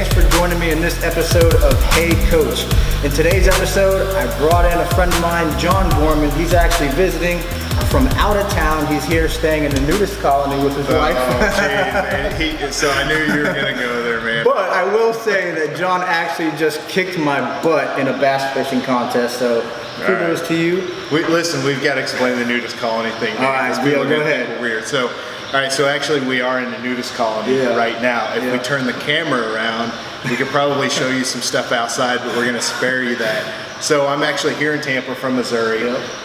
thanks for joining me in this episode of Hey Coach. In today's episode, I brought in a friend of mine, John Gorman. He's actually visiting from out of town. He's here staying in the nudist colony with his wife. Man. So I knew you were going to go there, man. But I will say that John actually just kicked my butt in a bass fishing contest, so kudos to you. Listen, we've got to explain the nudist colony thing. All right, go ahead. Weird. So actually we are in the nudist colony right now. If we turn the camera around, we could probably show you some stuff outside, but we're going to spare you that. So I'm actually here in Tampa from Missouri,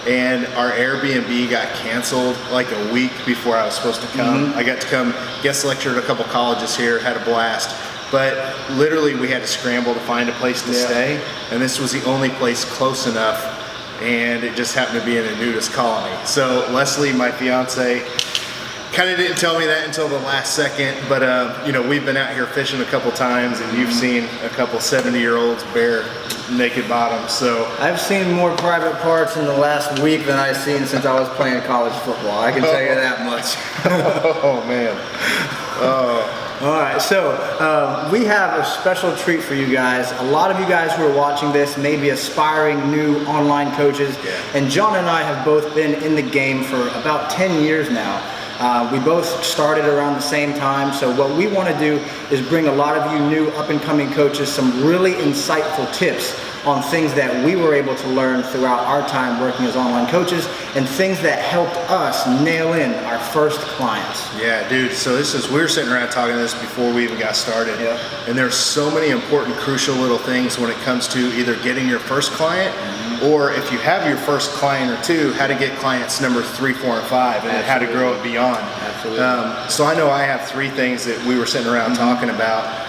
and our Airbnb got canceled like a week before I was supposed to come. I got to come guest lecture at a couple colleges here, had a blast. But literally we had to scramble to find a place to stay, and this was the only place close enough, and it just happened to be in a nudist colony. So Leslie, my fiance, kind of didn't tell me that until the last second, but you know, we've been out here fishing a couple times, and you've seen a couple 70-year-olds bare naked bottoms. So I've seen more private parts in the last week than I've seen since I was playing college football. I can tell you that much. Oh man. All right, so we have a special treat for you guys. A lot of you guys who are watching this may be aspiring new online coaches, and John and I have both been in the game for about 10 years now. We both started around the same time, so what we want to do is bring a lot of you new up-and-coming coaches some really insightful tips on things that we were able to learn throughout our time working as online coaches, and things that helped us nail in our first clients. Yeah, dude, so we were sitting around talking this before we even got started, and there's so many important, crucial little things when it comes to either getting your first client, or if you have your first client or two, how to get clients number 3, 4, and 5, and then how to grow it beyond. Absolutely. So I know I have 3 things that we were sitting around talking about.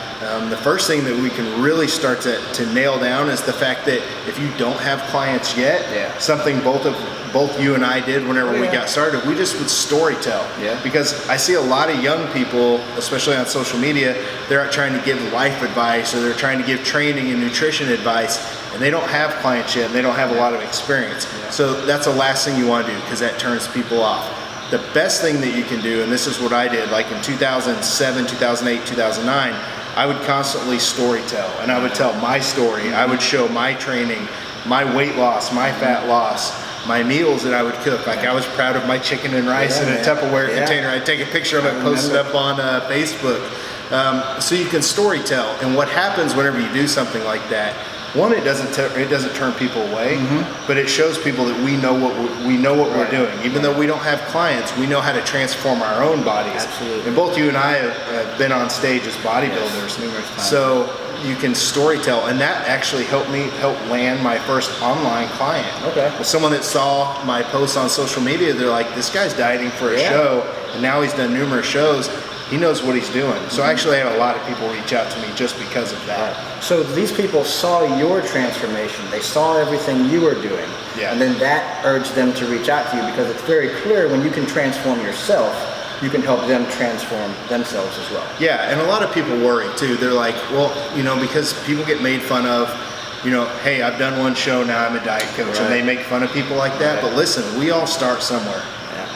The first thing that we can really start to nail down is the fact that if you don't have clients yet, something both you and I did whenever we got started, we just would story tell. Because I see a lot of young people, especially on social media, they're out trying to give life advice, or they're trying to give training and nutrition advice, and they don't have clients yet, and they don't have a lot of experience. So that's the last thing you want to do, because that turns people off. The best thing that you can do, and this is what I did, like in 2007, 2008, 2009, I would constantly story tell, and I would tell my story. I would show my training, my weight loss, my fat loss, my meals that I would cook. Like I was proud of my chicken and rice in a Tupperware container. I'd take a picture of it, post it up on Facebook. So you can story tell, and what happens whenever you do something like that, one, it doesn't turn people away, but it shows people that we know what we're doing. Even though we don't have clients, we know how to transform our own bodies. Absolutely. And both you and I have been on stage as bodybuilders, numerous times. So you can story tell, and that actually helped land my first online client. Someone that saw my posts on social media, they're like, this guy's dieting for a show, and now he's done numerous shows. He knows what he's doing. So I actually had a lot of people reach out to me just because of that. So these people saw your transformation. They saw everything you were doing. And then that urged them to reach out to you, because it's very clear when you can transform yourself, you can help them transform themselves as well. Yeah, and a lot of people worry too. They're like, well, you know, because people get made fun of, you know, hey, I've done one show, now I'm a diet coach, and they make fun of people like that. But listen, we all start somewhere.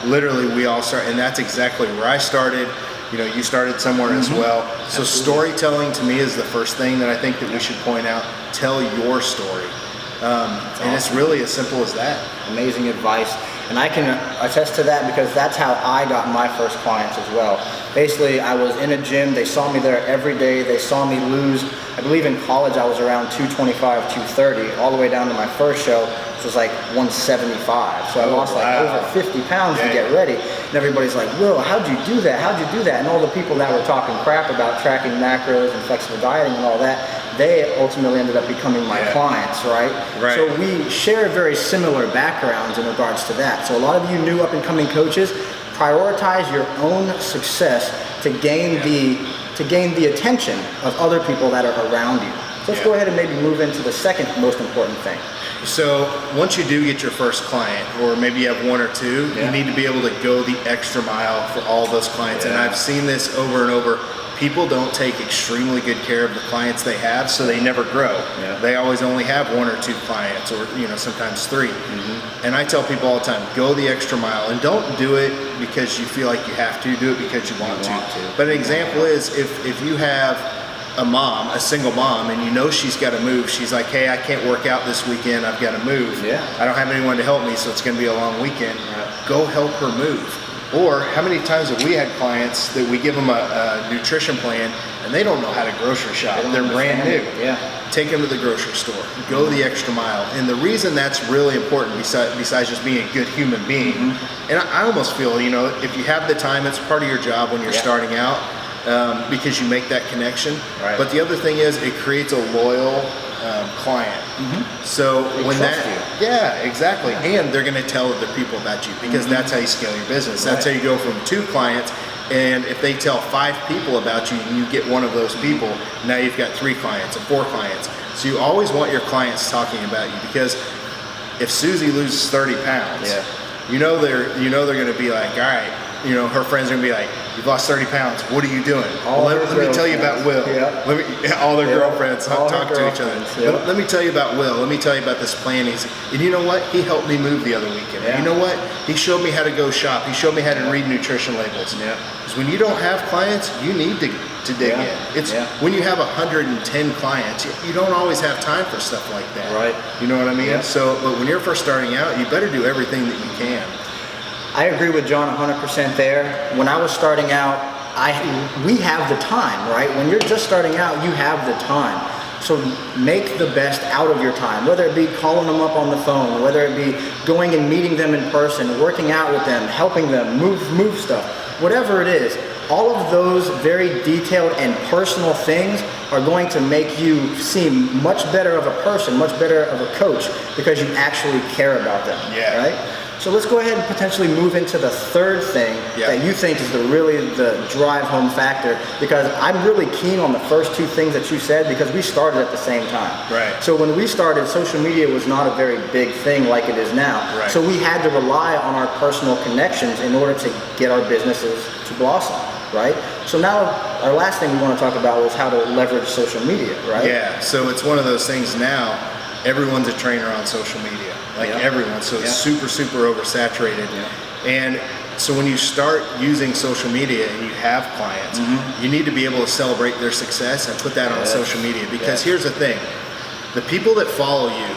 Literally, we all start, and that's exactly where I started. You know, you started somewhere as well. So storytelling to me is the first thing that I think that we should point out. Tell your story. And it's really as simple as that. Amazing advice. And I can attest to that, because that's how I got my first clients as well. Basically, I was in a gym. They saw me there every day. They saw me lose. I believe in college I was around 225, 230, all the way down to my first show, which was like 175. So I lost like over 50 pounds to get ready. And everybody's like, Will, how'd you do that? How'd you do that? And all the people that were talking crap about tracking macros and flexible dieting and all that, they ultimately ended up becoming my clients, right? So we share very similar backgrounds in regards to that. So a lot of you new up-and-coming coaches, prioritize your own success to gain the attention of other people that are around you. So let's go ahead and maybe move into the second most important thing. So once you do get your first client, or maybe you have 1 or 2, you need to be able to go the extra mile for all those clients. And I've seen this over and over. People don't take extremely good care of the clients they have, so they never grow. They always only have 1 or 2 clients, or sometimes 3. And I tell people all the time, go the extra mile, and don't do it because you feel like you have to. Do it because you want to. But an example is if you have a single mom, and you know she's got to move. She's like, hey, I can't work out this weekend. I've got to move. Yeah. I don't have anyone to help me, so it's going to be a long weekend. Right. Go help her move. Or how many times have we had clients that we give them a nutrition plan and they don't know how to grocery shop? They're brand new. Yeah. Take them to the grocery store. Go the extra mile. And the reason that's really important, besides just being a good human being, and I almost feel, you know, if you have the time, it's part of your job when you're starting out, because you make that connection. Right. But the other thing is, it creates a loyal client. So when yeah, exactly. And they're going to tell other people about you, because that's how you scale your business. That's how you go from 2 clients. And if they tell 5 people about you and you get one of those people, now you've got 3 clients and 4 clients. So you always want your clients talking about you, because if Susie loses 30 pounds, you know they're going to be like, all right, you know, her friends are going to be like, you've lost 30 pounds. What are you doing? Let me tell you about Will. All their girlfriends talk to each other. Let me tell you about Will. Let me tell you about this plan. And you know what? He helped me move the other weekend. You know what? He showed me how to go shop. He showed me how to read nutrition labels. Because when you don't have clients, you need to dig in. It's when you have 110 clients, you don't always have time for stuff like that. Right. You know what I mean? So, but when you're first starting out, you better do everything that you can. I agree with John 100% there. When I was starting out, we have the time, right? When you're just starting out, you have the time. So make the best out of your time, whether it be calling them up on the phone, whether it be going and meeting them in person, working out with them, helping them move stuff, whatever it is. All of those very detailed and personal things are going to make you seem much better of a person, much better of a coach, because you actually care about them, right? So let's go ahead and potentially move into the third thing that you think is really the drive home factor, because I'm really keen on the first 2 things that you said, because we started at the same time. Right. So when we started, social media was not a very big thing like it is now. Right. So we had to rely on our personal connections in order to get our businesses to blossom. Right? So now our last thing we want to talk about was how to leverage social media, right? Yeah, so it's one of those things now, everyone's a trainer on social media, like everyone, so it's super oversaturated. And so when you start using social media and you have clients, you need to be able to celebrate their success and put that on social media, because here's the thing, the people that follow you,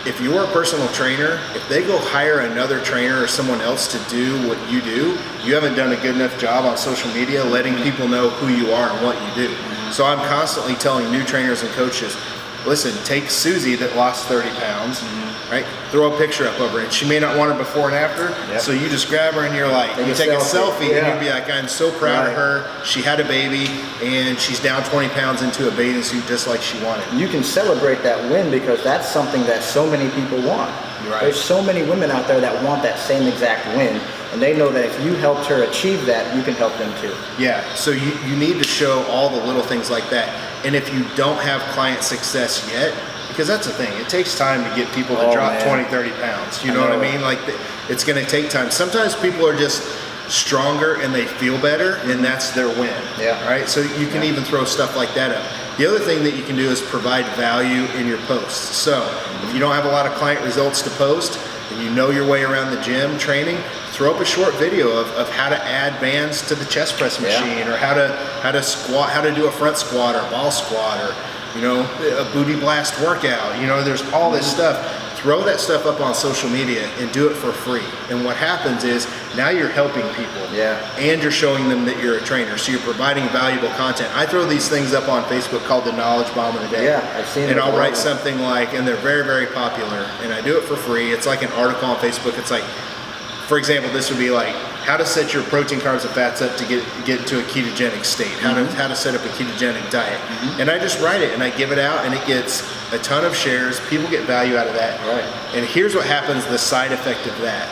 if you're a personal trainer, if they go hire another trainer or someone else to do what you do, you haven't done a good enough job on social media letting people know who you are and what you do. So I'm constantly telling new trainers and coaches, listen, take Susie that lost 30 pounds, right? Throw a picture up of her, and she may not want her before and after, so you just grab her and you're like, you take a selfie and you'll be like, I'm so proud of her. She had a baby and she's down 20 pounds into a bathing suit just like she wanted. You can celebrate that win, because that's something that so many people want. There's so many women out there that want that same exact win, and they know that if you helped her achieve that, you can help them too. Yeah, so you need to show all the little things like that. And if you don't have client success yet, because that's the thing, it takes time to get people to drop 20, 30 pounds. You know what I mean? Like, it's going to take time. Sometimes people are just stronger and they feel better, and that's their win. Right? So you can even throw stuff like that up. The other thing that you can do is provide value in your posts. So if you don't have a lot of client results to post, and you know your way around the gym training, throw up a short video of how to add bands to the chest press machine, or how to squat, how to do a front squat or ball squat, or a booty blast workout. There's all this stuff. Throw that stuff up on social media and do it for free. And what happens is now you're helping people, and you're showing them that you're a trainer. So you're providing valuable content. I throw these things up on Facebook called the Knowledge Bomb of the Day. I've seen it. And I'll write something like, and they're very, very popular, and I do it for free. It's like an article on Facebook. It's like, for example, this would be like how to set your protein, carbs, and fats up to get into a ketogenic state. How to set up a ketogenic diet. And I just write it and I give it out, and it gets a ton of shares. People get value out of that. And here's what happens, the side effect of that.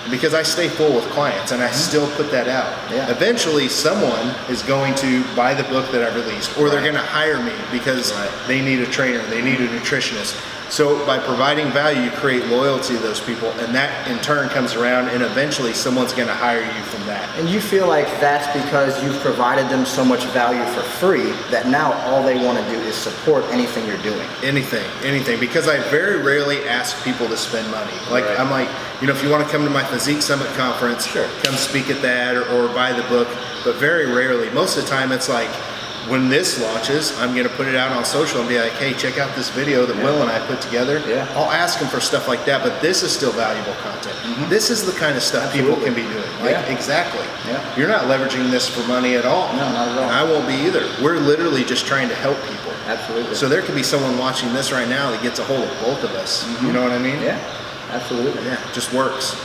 Because I stay full with clients and I still put that out. Eventually someone is going to buy the book that I released, or they're going to hire me because they need a trainer, they need a nutritionist. So by providing value, you create loyalty to those people, and that in turn comes around, and eventually someone's going to hire you from that. And you feel like that's because you've provided them so much value for free that now all they want to do is support anything you're doing. Anything. Because I very rarely ask people to spend money. Like, I'm like, if you want to come to my Physique Summit conference, come speak at that or buy the book. But very rarely, most of the time it's like, when this launches, I'm going to put it out on social and be like, hey, check out this video that Will and I put together. Yeah. I'll ask them for stuff like that, but this is still valuable content. This is the kind of stuff people can be doing. Like, exactly. Yeah. You're not leveraging this for money at all. No, not at all. And I won't be either. We're literally just trying to help people. Absolutely. So there could be someone watching this right now that gets a hold of both of us. You know what I mean? Yeah, absolutely. Yeah, it just works.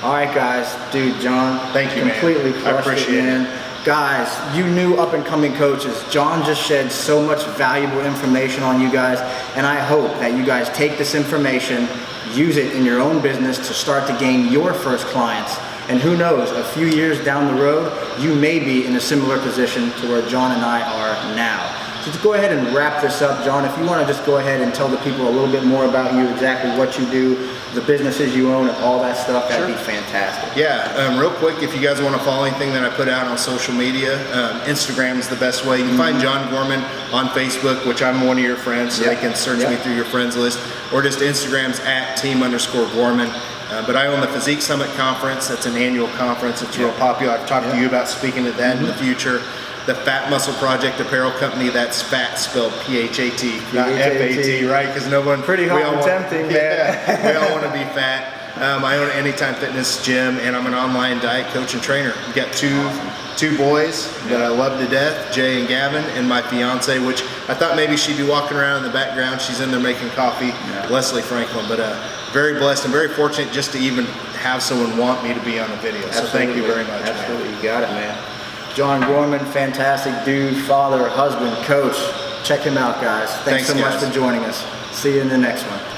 All right, guys. Dude, John. Thank you, man. Completely I crushed appreciate it, man. it. Guys, you new up-and-coming coaches, John just shed so much valuable information on you guys, and I hope that you guys take this information, use it in your own business to start to gain your first clients. And who knows, a few years down the road, you may be in a similar position to where John and I are now. So to go ahead and wrap this up, John, if you want to just go ahead and tell the people a little bit more about you, exactly what you do, the businesses you own, and all that stuff, that'd be fantastic. Yeah, real quick, if you guys want to follow anything that I put out on social media, Instagram is the best way. You can find John Gorman on Facebook, which I'm one of your friends, so they can search me through your friends list, or just Instagram's @team_Gorman. But I own the Physique Summit Conference. That's an annual conference. It's real popular. I've talked to you about speaking at that in the future. The Fat Muscle Project apparel company, that's fat spelled P-H-A-T, not F-A-T, right? Because no one... Pretty hot and tempting, man. Yeah, we all want to be fat. I own an Anytime Fitness gym, and I'm an online diet coach and trainer. I've got two boys that I love to death, Jay and Gavin, and my fiance, which I thought maybe she'd be walking around in the background. She's in there making coffee, Leslie Franklin. But very blessed and very fortunate just to even have someone want me to be on a video. So thank you very much. Absolutely, man. You got it, man. John Gorman, fantastic dude, father, husband, coach. Check him out, guys. Thanks so much for joining us. See you in the next one.